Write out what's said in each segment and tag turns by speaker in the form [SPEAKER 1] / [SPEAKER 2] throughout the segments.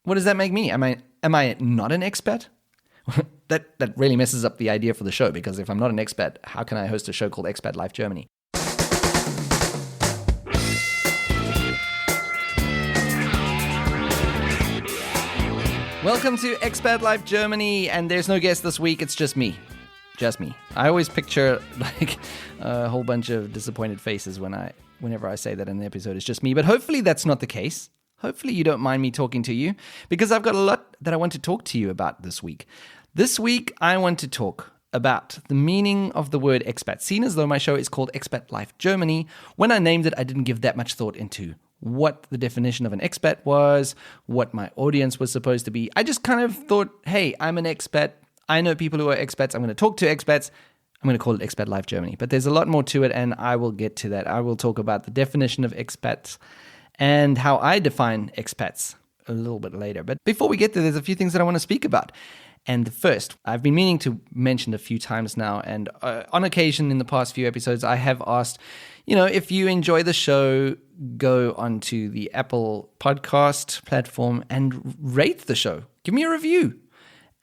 [SPEAKER 1] what does that make me? Am I not an expat? That really messes up the idea for the show, because if I'm not an expat, how can I host a show called Expat Life Germany? Welcome to Expat Life Germany, and there's no guest this week, it's just me. Just me. I always picture like a whole bunch of disappointed faces whenever I say that in the episode it's just me, but hopefully that's not the case. Hopefully you don't mind me talking to you, because I've got a lot that I want to talk to you about this week. This week, I want to talk about the meaning of the word expat. Seen as though my show is called Expat Life Germany, when I named it, I didn't give that much thought into what the definition of an expat was, what my audience was supposed to be. I just kind of thought, hey, I'm an expat. I know people who are expats. I'm going to talk to expats. I'm going to call it Expat Life Germany. But there's a lot more to it, and I will get to that. I will talk about the definition of expats and how I define expats a little bit later. But before we get there, there's a few things that I want to speak about. And first, I've been meaning to mention a few times now, and on occasion in the past few episodes, I have asked, if you enjoy the show, go onto the Apple podcast platform and rate the show. Give me a review.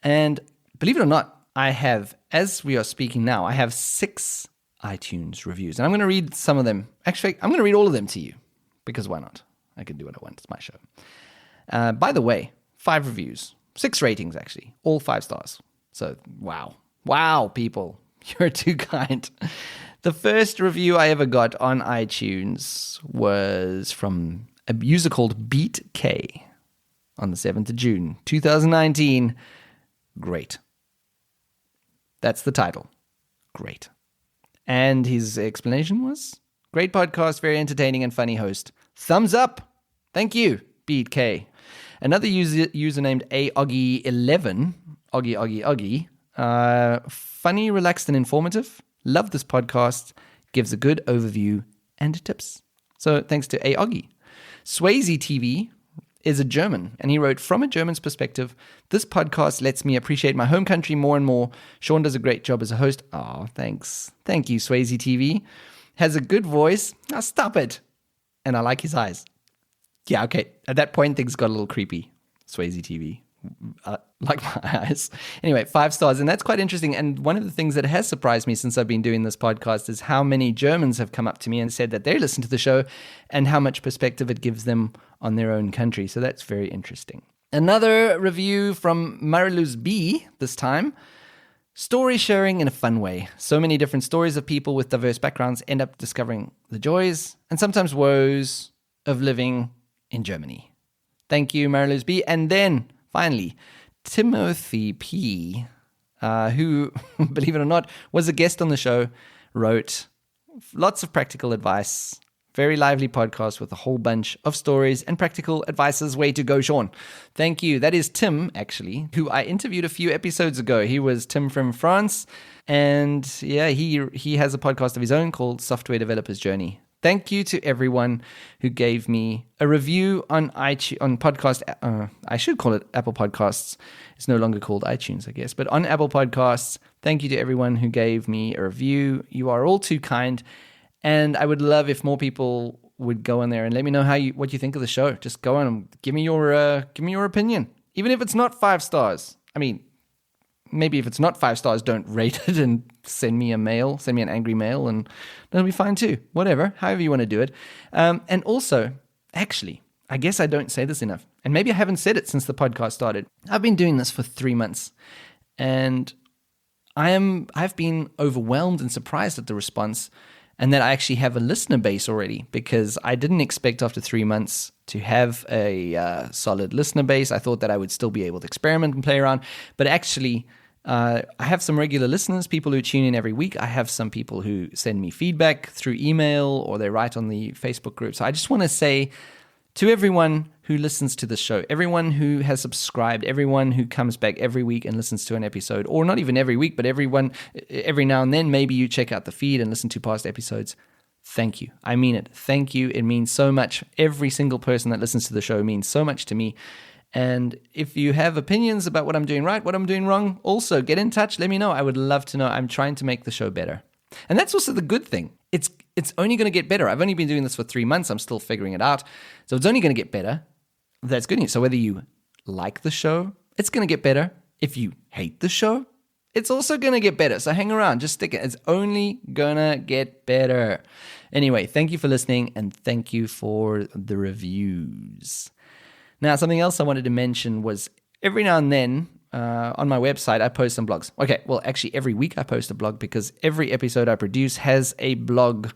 [SPEAKER 1] And believe it or not, I have, as we are speaking now, I have 6 iTunes reviews. And I'm going to read some of them. Actually, I'm going to read all of them to you, because why not? I can do what I want. It's my show. By the way, 5 reviews. 6 ratings, actually. All 5 stars. So, wow. Wow, people. You're too kind. The first review I ever got on iTunes was from a user called Beat K on the 7th of June, 2019. Great. That's the title. Great. And his explanation was, great podcast, very entertaining and funny host. Thumbs up. Thank you, Beat K. Another user named AOggy11, Oggy, funny, relaxed, and informative. Love this podcast. Gives a good overview and tips. So thanks to AOggy. Swayze TV is a German, and he wrote, from a German's perspective, this podcast lets me appreciate my home country more and more. Shaun does a great job as a host. Oh, thanks. Thank you, Swayze TV. Has a good voice. Now stop it. And I like his eyes. Yeah, okay. At that point, things got a little creepy. Swayze TV. Like my eyes. Anyway, 5 stars. And that's quite interesting. And one of the things that has surprised me since I've been doing this podcast is how many Germans have come up to me and said that they listen to the show and how much perspective it gives them on their own country. So that's very interesting. Another review from Mariluz B this time. Story sharing in a fun way. So many different stories of people with diverse backgrounds end up discovering the joys and sometimes woes of living in Germany. Thank you, Mariluz B. And then, finally, Timothy P., who, believe it or not, was a guest on the show, wrote lots of practical advice, very lively podcast with a whole bunch of stories and practical advices. Way to go, Shaun. Thank you. That is Tim, actually, who I interviewed a few episodes ago. He was Tim from France, and yeah, he has a podcast of his own called Software Developer's Journey. Thank you to everyone who gave me a review on iTunes, on podcast. I should call it Apple Podcasts. It's no longer called iTunes, I guess. But on Apple Podcasts, thank you to everyone who gave me a review. You are all too kind. And I would love if more people would go on there and let me know what you think of the show. Just go on and give me your opinion. Even if it's not 5 stars. I mean, maybe if it's not 5 stars, don't rate it and send me an angry mail, and that'll be fine too. Whatever, however you want to do it. And also, actually, I guess I don't say this enough, and maybe I haven't said it since the podcast started. I've been doing this for 3 months, and I've been overwhelmed and surprised at the response, and that I actually have a listener base already, because I didn't expect after 3 months to have a solid listener base. I thought that I would still be able to experiment and play around, but actually I have some regular listeners, people who tune in every week. I have some people who send me feedback through email or they write on the Facebook group. So I just want to say to everyone who listens to the show, everyone who has subscribed, everyone who comes back every week and listens to an episode, or not even every week, but every now and then, maybe you check out the feed and listen to past episodes. Thank you. I mean it. Thank you. It means so much. Every single person that listens to the show means so much to me. And if you have opinions about what I'm doing right, what I'm doing wrong, also get in touch. Let me know. I would love to know. I'm trying to make the show better. And that's also the good thing. It's only going to get better. I've only been doing this for 3 months. I'm still figuring it out. So it's only going to get better. That's good news. So whether you like the show, it's going to get better. If you hate the show, it's also going to get better. So hang around, just stick it. It's only going to get better. Anyway, thank you for listening and thank you for the reviews. Now, something else I wanted to mention was every now and then on my website, I post some blogs. Okay, well, actually every week I post a blog because every episode I produce has a blog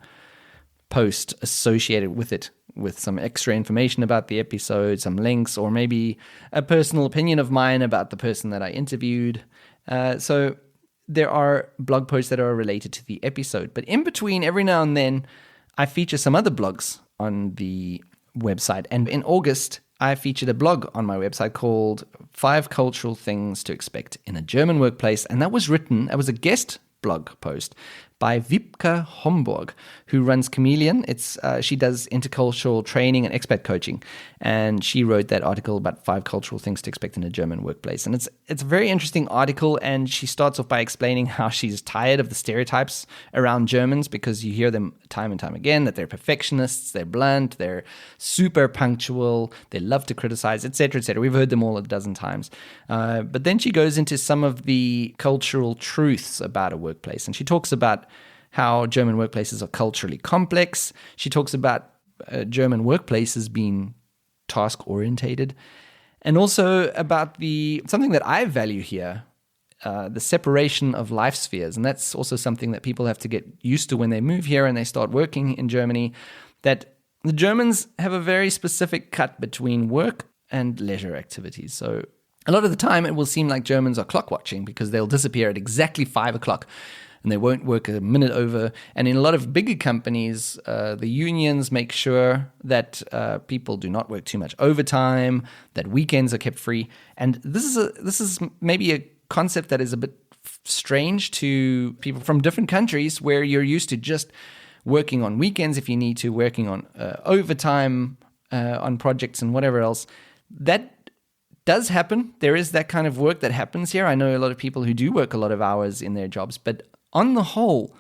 [SPEAKER 1] post associated with it, with some extra information about the episode, some links, or maybe a personal opinion of mine about the person that I interviewed. So there are blog posts that are related to the episode. But in between, every now and then, I feature some other blogs on the website. And in August, I featured a blog on my website called 5 Cultural Things to Expect in a German Workplace. And that was a guest blog post by Wiebke Homburg, who runs Chameleon. She does intercultural training and expat coaching, and she wrote that article about 5 cultural things to expect in a German workplace. And it's a very interesting article, and she starts off by explaining how she's tired of the stereotypes around Germans, because you hear them time and time again, that they're perfectionists, they're blunt, they're super punctual, they love to criticize, etc., etc. We've heard them all a dozen times. But then she goes into some of the cultural truths about a workplace, and she talks about how German workplaces are culturally complex. She talks about German workplaces being task-orientated, and also about something that I value here, the separation of life spheres. And that's also something that people have to get used to when they move here and they start working in Germany, that the Germans have a very specific cut between work and leisure activities. So a lot of the time it will seem like Germans are clock watching, because they'll disappear at exactly 5 o'clock. And they won't work a minute over. And in a lot of bigger companies, the unions make sure that people do not work too much overtime, that weekends are kept free. And this is maybe a concept that is a bit strange to people from different countries, where you're used to just working on weekends if you need to, working on overtime on projects and whatever else. That does happen. There is that kind of work that happens here. I know a lot of people who do work a lot of hours in their jobs, but on the whole,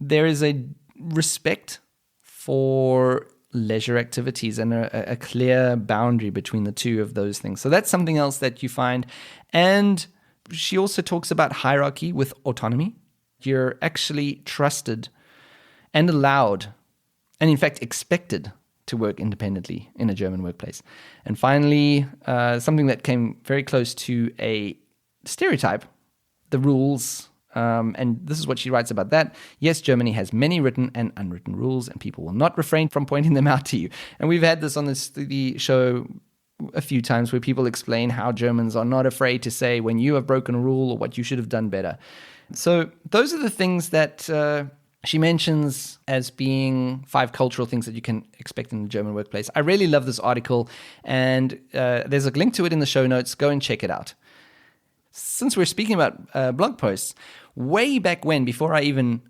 [SPEAKER 1] there is a respect for leisure activities and a clear boundary between the two of those things. So that's something else that you find. And she also talks about hierarchy with autonomy. You're actually trusted and allowed, and in fact expected, to work independently in a German workplace. And finally, something that came very close to a stereotype, the rules. And this is what she writes about that. Yes, Germany has many written and unwritten rules, and people will not refrain from pointing them out to you. And we've had this on the show a few times, where people explain how Germans are not afraid to say when you have broken a rule or what you should have done better. So those are the things that she mentions as being 5 cultural things that you can expect in the German workplace. I really love this article, and there's a link to it in the show notes. Go and check it out. Since we're speaking about blog posts, way back when, before I even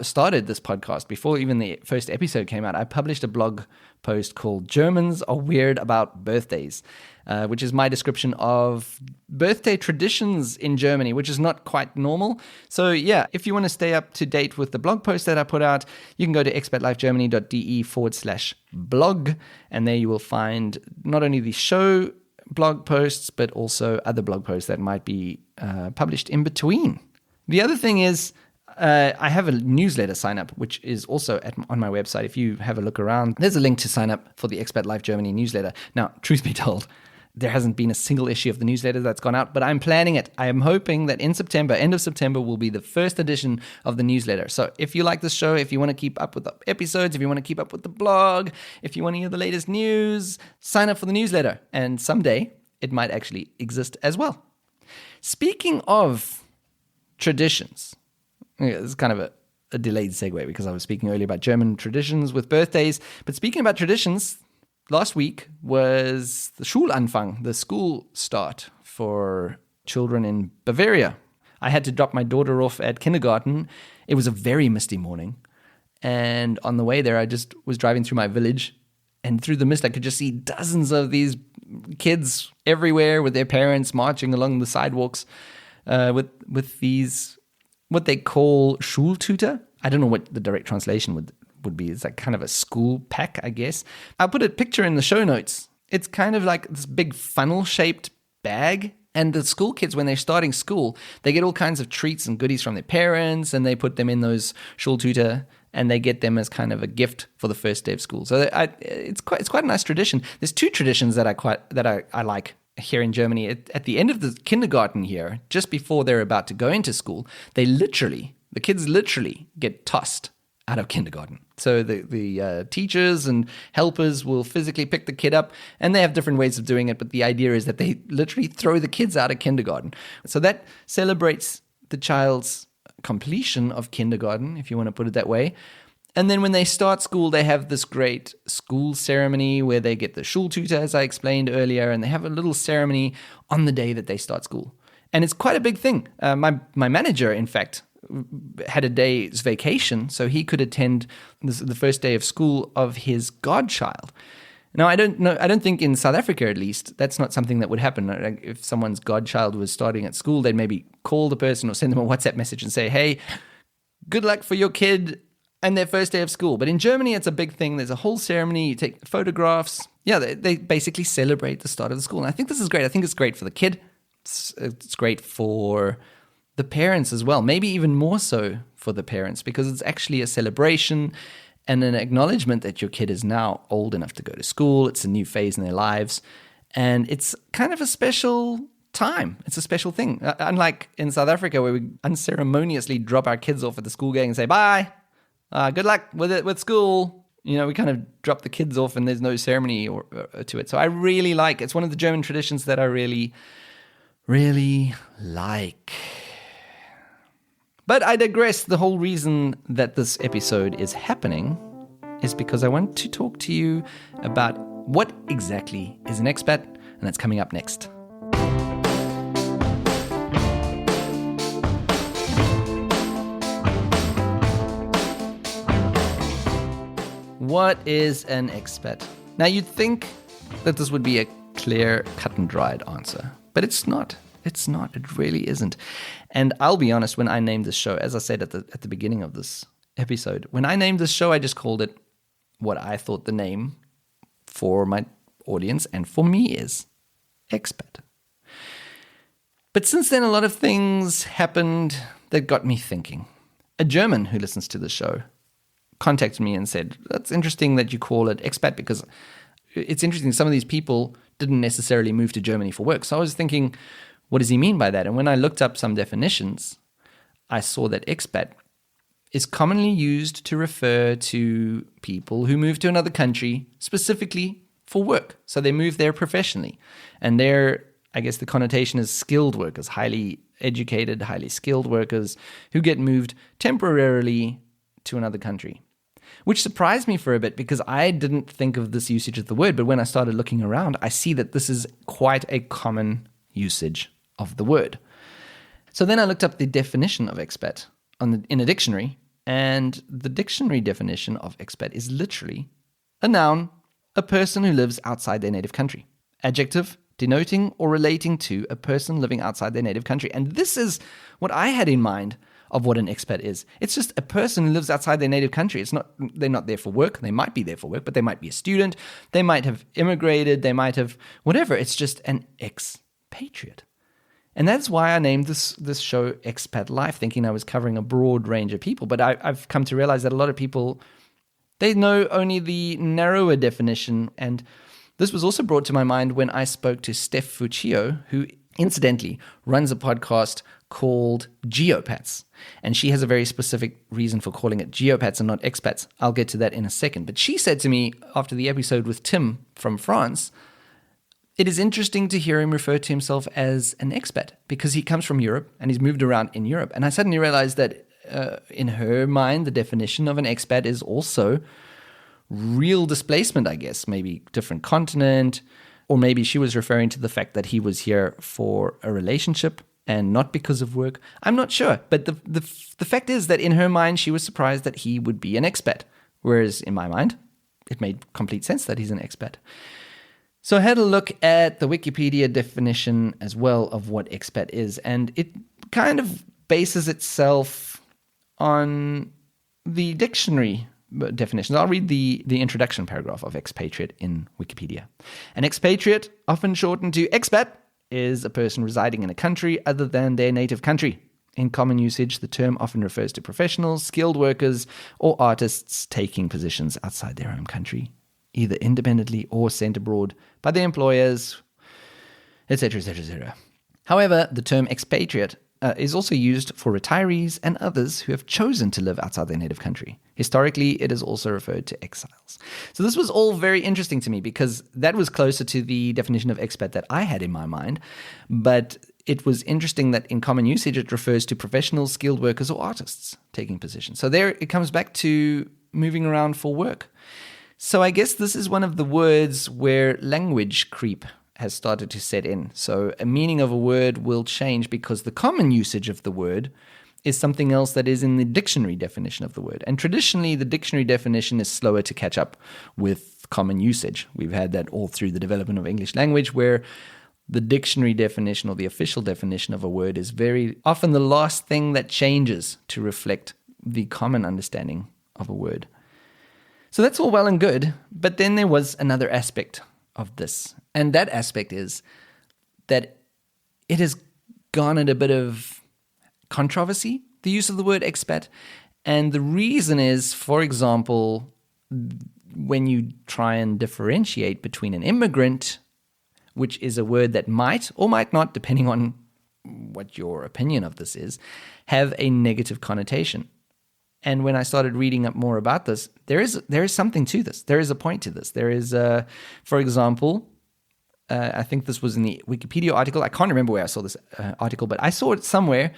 [SPEAKER 1] started this podcast, before even the first episode came out, I published a blog post called Germans Are Weird About Birthdays, which is my description of birthday traditions in Germany, which is not quite normal. So yeah, if you want to stay up to date with the blog post that I put out, you can go to expatlifegermany.de/blog, and there you will find not only the show blog posts, but also other blog posts that might be published in between. The other thing is, I have a newsletter sign up, which is also on my website. If you have a look around, there's a link to sign up for the Expat Life Germany newsletter. Now, truth be told, there hasn't been a single issue of the newsletter that's gone out, but I'm planning it. I am hoping that in September, end of September, will be the first edition of the newsletter. So if you like this show, if you want to keep up with the episodes, if you want to keep up with the blog, if you want to hear the latest news, sign up for the newsletter. And someday, it might actually exist as well. Speaking of traditions, this is kind of a delayed segue, because I was speaking earlier about German traditions with birthdays. But speaking about traditions, last week was the Schulanfang, the school start for children in Bavaria. I had to drop my daughter off at kindergarten. It was a very misty morning. And on the way there, I just was driving through my village. And through the mist, I could just see dozens of these kids everywhere with their parents marching along the sidewalks with these, what they call Schultüte. I don't know what the direct translation would be. It's like kind of a school pack, I guess. I'll put a picture in the show notes. It's kind of like this big funnel-shaped bag. And the school kids, when they're starting school, they get all kinds of treats and goodies from their parents, and they put them in those Schultüte, and they get them as kind of a gift for the first day of school. So it's quite a nice tradition. There's two traditions that I like here in Germany. At the end of the kindergarten year, just before they're about to go into school, the kids literally get tossed out of kindergarten. So the teachers and helpers will physically pick the kid up, and they have different ways of doing it, but the idea is that they literally throw the kids out of kindergarten. So that celebrates the child's completion of kindergarten, if you want to put it that way. And then when they start school, they have this great school ceremony where they get the Schultüte, as I explained earlier, and they have a little ceremony on the day that they start school. And it's quite a big thing. My manager, in fact, had a day's vacation, so he could attend the first day of school of his godchild. Now, I don't think in South Africa, at least, that's not something that would happen. Like, if someone's godchild was starting at school, they'd maybe call the person or send them a WhatsApp message and say, hey, good luck for your kid and their first day of school. But in Germany, it's a big thing. There's a whole ceremony. You take photographs. Yeah, they basically celebrate the start of the school. And I think this is great. I think it's great for the kid. It's great for the parents as well, maybe even more so for the parents, because it's actually a celebration and an acknowledgement that your kid is now old enough to go to school. It's a new phase in their lives, and it's kind of a special time. It's a special thing. Unlike in South Africa, where we unceremoniously drop our kids off at the school gate and say, bye, good luck with school. You know, we kind of drop the kids off and there's no ceremony to it. So I really like, it's one of the German traditions that I really, really like. But I digress. The whole reason that this episode is happening is because I want to talk to you about what exactly is an expat, and that's coming up next. What is an expat? Now, you'd think that this would be a clear, cut and dried answer, but it's not. It's not. It really isn't. And I'll be honest, when I named this show, as I said at the beginning of this episode, when I named this show, I just called it what I thought the name for my audience and for me is Expat. But since then, a lot of things happened that got me thinking. A German who listens to the show contacted me and said, that's interesting that you call it Expat, because it's interesting. Some of these people didn't necessarily move to Germany for work. So I was thinking, what does he mean by that? And when I looked up some definitions, I saw that expat is commonly used to refer to people who move to another country specifically for work. So they move there professionally. And I guess the connotation is skilled workers, highly educated, highly skilled workers who get moved temporarily to another country. Which surprised me for a bit because I didn't think of this usage of the word. But when I started looking around, I see that this is quite a common usage of the word. So then I looked up the definition of expat in a dictionary, and the dictionary definition of expat is literally a noun, a person who lives outside their native country. Adjective, denoting or relating to a person living outside their native country. And this is what I had in mind of what an expat is. It's just a person who lives outside their native country. They're not there for work. They might be there for work, but they might be a student. They might have immigrated. They might have whatever. It's just an expatriate. And that's why I named this show Expat Life, thinking I was covering a broad range of people. But I've come to realize that a lot of people, they know only the narrower definition. And this was also brought to my mind when I spoke to Steph Fuccio, who incidentally runs a podcast called Geopats. And she has a very specific reason for calling it Geopats and not expats. I'll get to that in a second. But she said to me after the episode with Tim from France, it is interesting to hear him refer to himself as an expat because he comes from Europe and he's moved around in Europe. And I suddenly realized that in her mind, the definition of an expat is also real displacement, I guess, maybe different continent, or maybe she was referring to the fact that he was here for a relationship and not because of work. I'm not sure. But the fact is that in her mind, she was surprised that he would be an expat, whereas in my mind, it made complete sense that he's an expat. So I had a look at the Wikipedia definition as well of what expat is, and it kind of bases itself on the dictionary definitions. I'll read the introduction paragraph of expatriate in Wikipedia. An expatriate, often shortened to expat, is a person residing in a country other than their native country. In common usage, the term often refers to professionals, skilled workers, or artists taking positions outside their home country, either independently or sent abroad by their employers, etc., etc., etc. However, the term expatriate is also used for retirees and others who have chosen to live outside their native country. Historically, it is also referred to exiles. So this was all very interesting to me because that was closer to the definition of expat that I had in my mind. But it was interesting that in common usage, it refers to professionals, skilled workers, or artists taking positions. So there it comes back to moving around for work. So I guess this is one of the words where language creep has started to set in. So a meaning of a word will change because the common usage of the word is something else that is in the dictionary definition of the word. And traditionally, the dictionary definition is slower to catch up with common usage. We've had that all through the development of English language, where the dictionary definition or the official definition of a word is very often the last thing that changes to reflect the common understanding of a word. So that's all well and good, but then there was another aspect of this. And that aspect is that it has garnered a bit of controversy, the use of the word expat. And the reason is, for example, when you try and differentiate between an immigrant, which is a word that might or might not, depending on what your opinion of this is, have a negative connotation. And when I started reading up more about this, there is something to this. There is a point to this. There is, for example, I think this was in the Wikipedia article. I can't remember where I saw this article, but I saw it somewhere.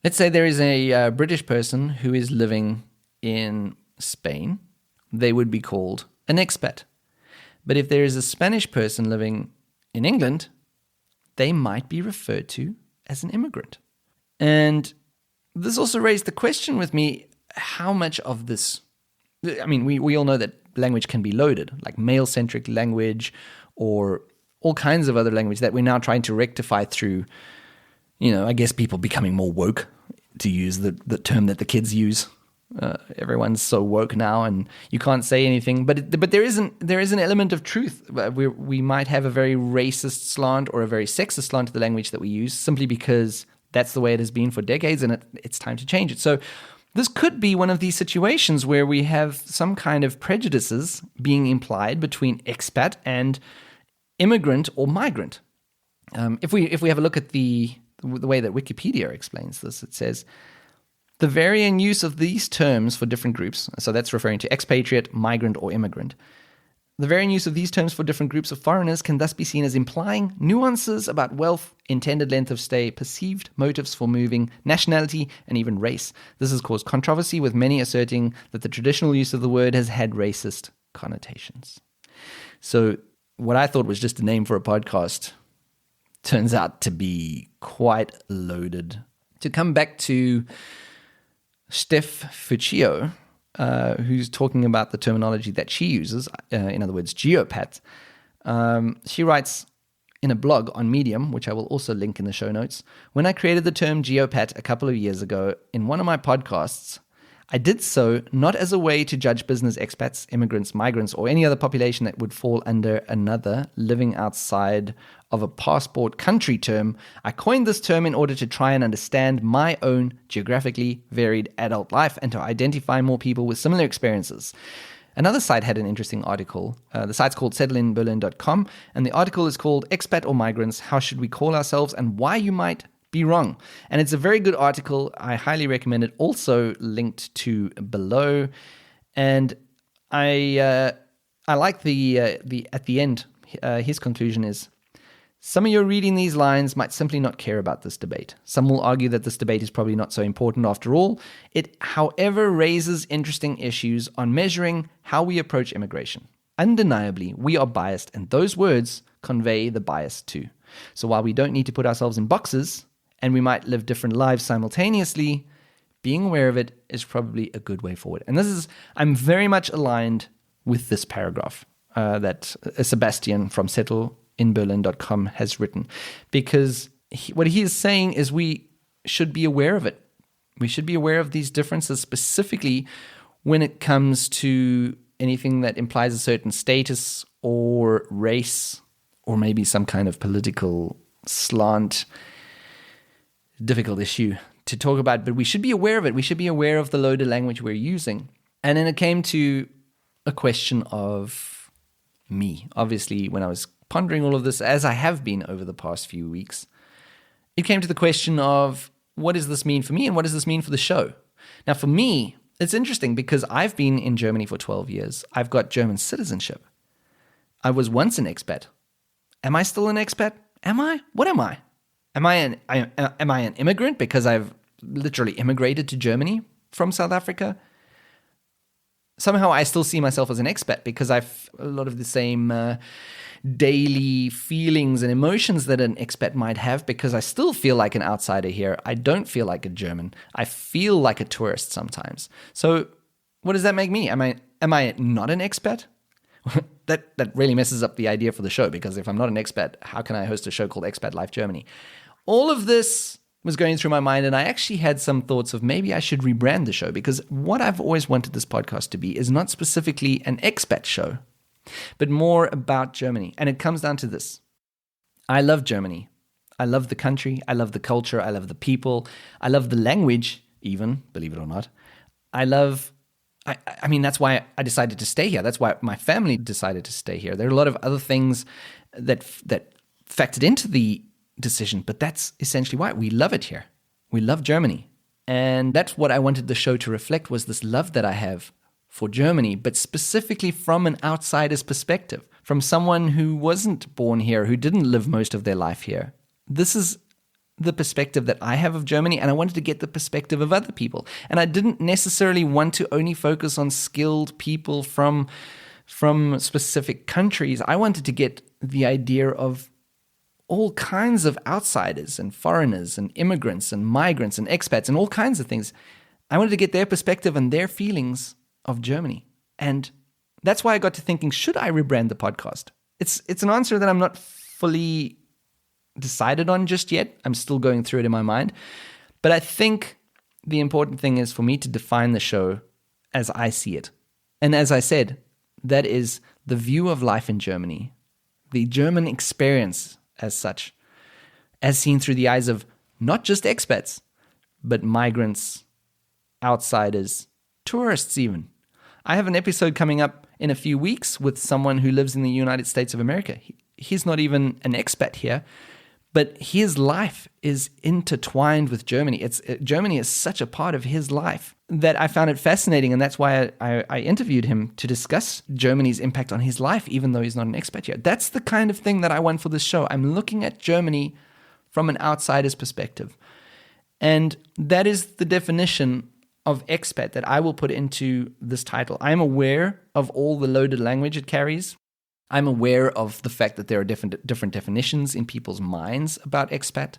[SPEAKER 1] Let's say there is a British person who is living in Spain. They would be called an expat. But if there is a Spanish person living in England, they might be referred to as an immigrant. And this also raised the question with me, how much of this, I mean, we all know that language can be loaded, like male-centric language or all kinds of other language that we're now trying to rectify through, I guess people becoming more woke, to use the term that the kids use. Everyone's so woke now, and you can't say anything. But there is an element of truth. We might have a very racist slant or a very sexist slant to the language that we use, simply because that's the way it has been for decades, and it's time to change it. So this could be one of these situations where we have some kind of prejudices being implied between expat and immigrant or migrant. If we have a look at the way that Wikipedia explains this, it says, the varying use of these terms for different groups, so that's referring to expatriate, migrant, or immigrant. The varying use of these terms for different groups of foreigners can thus be seen as implying nuances about wealth, intended length of stay, perceived motives for moving, nationality, and even race. This has caused controversy, with many asserting that the traditional use of the word has had racist connotations. So what I thought was just a name for a podcast turns out to be quite loaded. To come back to Steph Fuccio, who's talking about the terminology that she uses, in other words, geopat. She writes in a blog on Medium, which I will also link in the show notes, when I created the term geopat a couple of years ago in one of my podcasts, I did so not as a way to judge business expats, immigrants, migrants, or any other population that would fall under another living outside of a passport country term. I coined this term in order to try and understand my own geographically varied adult life and to identify more people with similar experiences. Another site had an interesting article. The site's called settleinberlin.com, and the article is called Expat or Migrants, How Should We Call Ourselves and Why You Might Be Wrong. And it's a very good article. I highly recommend it. Also linked to below. And I like the at the end, his conclusion is, some of you reading these lines might simply not care about this debate. Some will argue that this debate is probably not so important after all. It, however, raises interesting issues on measuring how we approach immigration. Undeniably, we are biased, and those words convey the bias too. So while we don't need to put ourselves in boxes, and we might live different lives simultaneously, being aware of it is probably a good way forward. And I'm very much aligned with this paragraph that Sebastian from settleinberlin.com has written, because what he is saying is we should be aware of it. We should be aware of these differences, specifically when it comes to anything that implies a certain status or race or maybe some kind of political slant, difficult issue to talk about, but we should be aware of it. We should be aware of the loaded language we're using. And then it came to a question of me. Obviously, when I was pondering all of this, as I have been over the past few weeks, it came to the question of, what does this mean for me and what does this mean for the show? Now, for me, it's interesting because I've been in Germany for 12 years. I've got German citizenship. I was once an expat. Am I still an expat? Am I? What am I? Am I an immigrant because I've literally immigrated to Germany from South Africa? Somehow I still see myself as an expat because I've a lot of the same daily feelings and emotions that an expat might have, because I still feel like an outsider here. I don't feel like a German. I feel like a tourist sometimes. So what does that make me? Am I not an expat? That really messes up the idea for the show, because if I'm not an expat, how can I host a show called Expat Life Germany? All of this was going through my mind, and I actually had some thoughts of maybe I should rebrand the show, because what I've always wanted this podcast to be is not specifically an expat show, but more about Germany. And it comes down to this. I love Germany. I love the country. I love the culture. I love the people. I love the language, even, believe it or not. I mean, that's why I decided to stay here. That's why my family decided to stay here. There are a lot of other things that factored into the decision, but that's essentially why. We love it here. We love Germany. And that's what I wanted the show to reflect, was this love that I have for Germany, but specifically from an outsider's perspective, from someone who wasn't born here, who didn't live most of their life here. This is the perspective that I have of Germany, and I wanted to get the perspective of other people. And I didn't necessarily want to only focus on skilled people from specific countries. I wanted to get the idea of all kinds of outsiders and foreigners and immigrants and migrants and expats and all kinds of things. I wanted to get their perspective and their feelings of Germany. And that's why I got to thinking, should I rebrand the podcast? It's an answer that I'm not fully decided on just yet. I'm still going through it in my mind. But I think the important thing is for me to define the show as I see it. And as I said, that is the view of life in Germany, the German experience as such, as seen through the eyes of not just expats, but migrants, outsiders, tourists even. I have an episode coming up in a few weeks with someone who lives in the United States of America. He's not even an expat here, but his life is intertwined with Germany. Germany is such a part of his life that I found it fascinating, and that's why I interviewed him to discuss Germany's impact on his life, even though he's not an expat here. That's the kind of thing that I want for this show. I'm looking at Germany from an outsider's perspective. And that is the definition of expat that I will put into this title. I'm aware of all the loaded language it carries. I'm aware of the fact that there are different definitions in people's minds about expat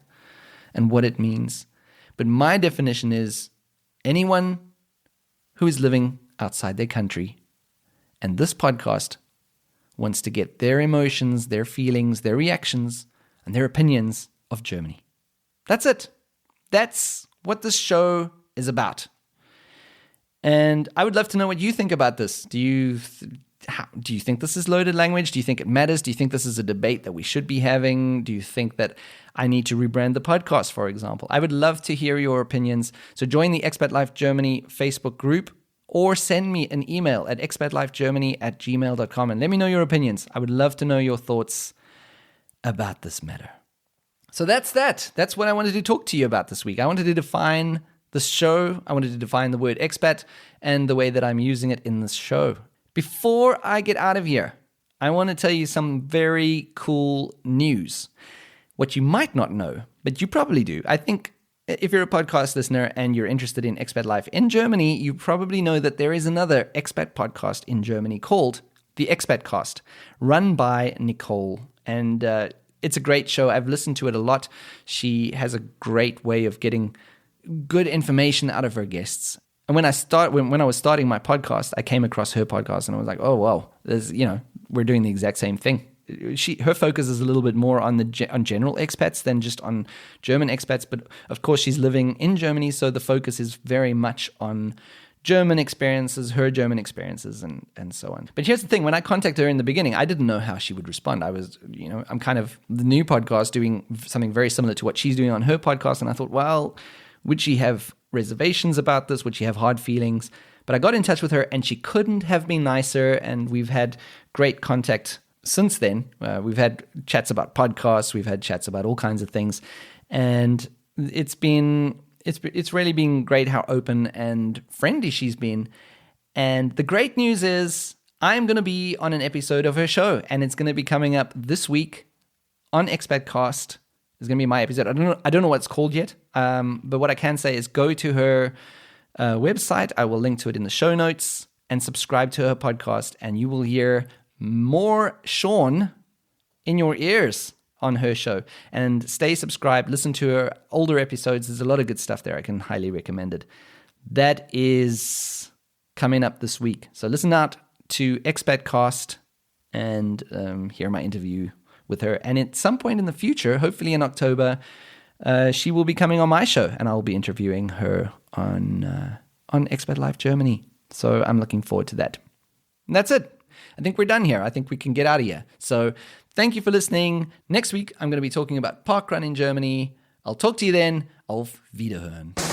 [SPEAKER 1] and what it means. But my definition is anyone who is living outside their country, and this podcast wants to get their emotions, their feelings, their reactions, and their opinions of Germany. That's it. That's what this show is about. And I would love to know what you think about this. Do you think this is loaded language? Do you think it matters? Do you think this is a debate that we should be having? Do you think that I need to rebrand the podcast, for example? I would love to hear your opinions. So join the Expat Life Germany Facebook group, or send me an email at expatlifegermany@gmail.com and let me know your opinions. I would love to know your thoughts about this matter. So that's that. That's what I wanted to talk to you about this week. I wanted to define the show. I wanted to define the word expat and the way that I'm using it in this show. Before I get out of here, I want to tell you some very cool news. What you might not know, but you probably do. I think if you're a podcast listener and you're interested in expat life in Germany, you probably know that there is another expat podcast in Germany called the Expat Cast, run by Nicole. And it's a great show. I've listened to it a lot. She has a great way of getting good information out of her guests. And when I was starting my podcast, I came across her podcast and I was like, oh, wow, we're doing the exact same thing. Her focus is a little bit more on general expats than just on German expats. But of course, she's living in Germany, so the focus is very much on German experiences, her German experiences, and so on. But here's the thing. When I contacted her in the beginning, I didn't know how she would respond. I was, I'm kind of the new podcast doing something very similar to what she's doing on her podcast. And I thought, well, would she have reservations about this? Would she have hard feelings? But I got in touch with her and she couldn't have been nicer. And we've had great contact since then. We've had chats about podcasts. We've had chats about all kinds of things. And it's really been great how open and friendly she's been. And the great news is I'm going to be on an episode of her show, and it's going to be coming up this week on Expat Cast. It's going to be my episode. I don't know what it's called yet, but what I can say is go to her website. I will link to it in the show notes, and subscribe to her podcast, and you will hear more Shaun in your ears on her show. And stay subscribed, listen to her older episodes. There's a lot of good stuff there. I can highly recommend it. That is coming up this week. So listen out to Expat Cast and hear my interview with her. And at some point in the future, hopefully in October, she will be coming on my show, and I'll be interviewing her on Expat Life Germany. So I'm looking forward to that. And that's it. I think we're done here. I think we can get out of here. So thank you for listening. Next week, I'm going to be talking about parkrun in Germany. I'll talk to you then. Auf Wiederhören.